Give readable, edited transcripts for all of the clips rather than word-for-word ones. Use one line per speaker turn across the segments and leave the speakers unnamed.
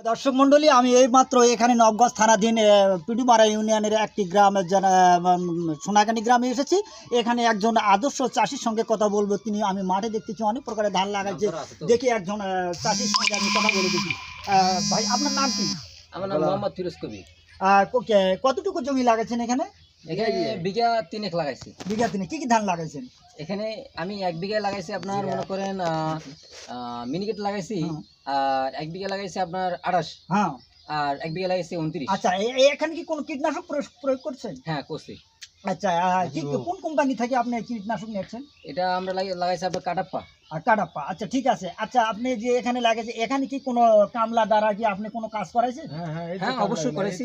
দর্শক মন্ডলী, আমি এইমাত্র এখানে নবগঞ্জ থানাধীন পিডুমারা ইউনিয়নের একটি গ্রাম সোনাকানি গ্রামে এসেছি। এখানে একজন আদর্শ চাষির সঙ্গে কথা বলবো। আমি মাঠে দেখতেছি অনেক প্রকারের ধান লাগাচ্ছে। দেখি একজন চাষির সঙ্গে আমি কথা বলে দেখি। ভাই, আপনার নাম কি?
আমার নাম মোহাম্মদ ফিরোজ কবির।
কতটুকু জমি লাগাচ্ছেন এখানে?
এখানে বিঘা 3 লাগাইছি।
বিঘা 3 কি কি ধান লাগাইছেন?
এখানে আমি 1 বিঘায় লাগাইছি আপনার মনে করেন মিনিকেট লাগাইছি, আর 1 বিঘা লাগাইছি আপনার 28,
হ্যাঁ,
আর 1 বিঘা লাগাইছি 29।
আচ্ছা, এখানে কি কোনো কীটনাশক প্রয়োগ করছেন?
হ্যাঁ, করছি।
আচ্ছা, কোন কোম্পানি থেকে আপনি কীটনাশক নিচ্ছেন?
এটা আমরা লাগাইছি আপনার কাটাপ্পা।
আর কাটাপ্পা, আচ্ছা ঠিক আছে। আচ্ছা, আপনি যে এখানে লাগাইছে, এখানে কি কোনো কামলা দ্বারা কি আপনি কোনো কাজ করাইছেন?
হ্যাঁ, অবশ্যই করেছি।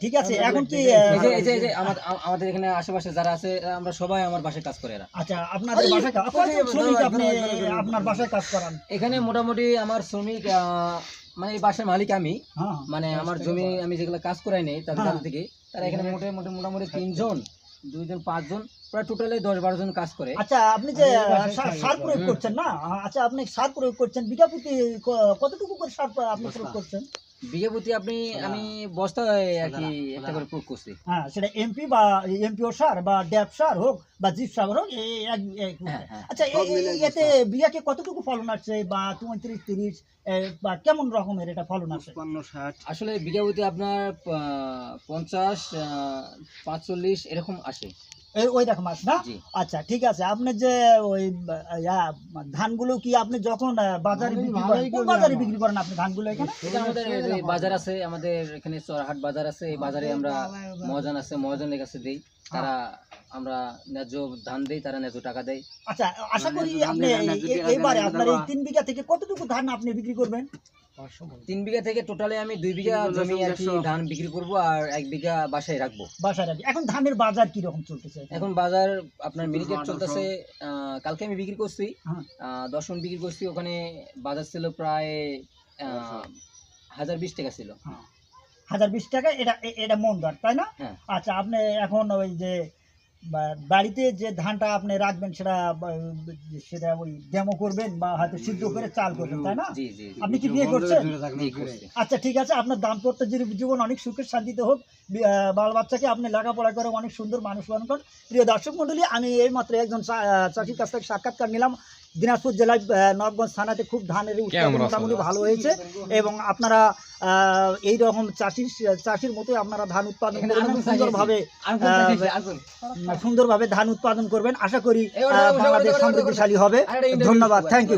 ঠিক আছে, এখন কি
এই যে আমাদের এখানে আশেপাশে যারা আছে আমরা সবাই আমার বাসায় কাজ করে এরা।
আচ্ছা, আপনাদের বাসায় কয়জন শ্রমিক আপনি আপনার বাসায় কাজ করান?
এখানে মোটামুটি আমার শ্রমিক মানে এই বাসার মালিক আমি,
হ্যাঁ,
মানে আমার জমি আমি যেগুলো কাজ করাই নেই তাদের কাছ থেকে, তারা এখানে মোটামুটি 3 জন 2 জন 5 জন প্রায় টোটালে 10-12 জন কাজ করে।
আচ্ছা, আপনি যে সার প্রয়োগ করছেন না, আচ্ছা আপনি সার প্রয়োগ করছেন, বিঘা প্রতি কতটুকু করে সার আপনি প্রয়োগ করছেন?
বিঘা প্রতি আমি বস্তায় আর কি একটা করে প্রয়োগ করছি।
হ্যাঁ, সেটা এমপি বা এমপিও সার বা ড্যাপ সার হোক বা জিপ সার হোক,
হ্যাঁ।
আচ্ছা, এতে বিঘাকে কতটুকু ফলন আসছে, বা 35-30 বা কেমন রকমের এটা ফলন আসে?
50-60
আসলে বিঘা প্রতি আপনার 50-45 এরকম আসে।
ওই রকম আসে না?
জি।
আচ্ছা ঠিক আছে। আপনি যে ওই ধানগুলো কি আপনি যখন বাজারে বিক্রি করেন, কোন বাজারে বিক্রি করেন আপনি ধানগুলো? এখানে
এটা আমাদের এই বাজার আছে, আমাদের এখানে চরহাট বাজার আছে, এই বাজারে আমরা মহাজন আছে, মহাজনের কাছে দেই, তারা আমরা ন্যায্য ধান দেই, তারা ন্যায্য টাকা দেয়।
আচ্ছা, আশা করি আপনি এবারে আপনার এই 3 বিঘা থেকে কতটুকু ধান আপনি বিক্রি করবেন?
3 বিঘা থেকে টোটালে আমি 2 বিঘা জমি আর কি ধান বিক্রি করব, আর 1 বিঘা বাসায় রাখবো।
বাসায় রাখি। এখন ধানের বাজার কি রকম চলতেছে?
এখন বাজার আপনার মিনিকেট চলতেছে, কালকে আমি বিক্রি করছি,
হ্যাঁ,
10 মণ বিক্রি করছি। ওখানে বাজার ছিল প্রায় 1020 টাকা ছিল।
1020 টাকা। এটা মন দর, তাই না?
হ্যাঁ।
আচ্ছা, আপনি এখন ওই যে বাড়িতে যে ধানটা আপনি রাখবেন, সেটা ওই ডেমো করবেন বা হয়তো সিদ্ধ করে চাল করবেন, তাই না?
জি জি জি।
আপনি কি বিয়ে করছেন?
জি, করছি।
আচ্ছা ঠিক আছে, আপনার দাম্পত্য জীবন অনেক সুখের শান্তিতে হোক, বাল বাচ্চাকে আপনি লেখাপড়া করে অনেক সুন্দর মানুষ বানান করেন। প্রিয় দর্শক মণ্ডলী, আমি এই মাত্র একজন চাষির কাছ থেকে সাক্ষাৎকার নিলাম। দিনাজপুর জেলায় নবগঞ্জ থানাতে খুব ধানের উৎপাদন মোটামুটি ভালো হয়েছে, এবং আপনারা এই রকম চাষির মতোই আপনারা ধান উৎপাদন করবেন, সুন্দরভাবে ধান উৎপাদন করবেন। আশা করি বাংলাদেশ সমৃদ্ধিশালী হবে। ধন্যবাদ, থ্যাংক ইউ।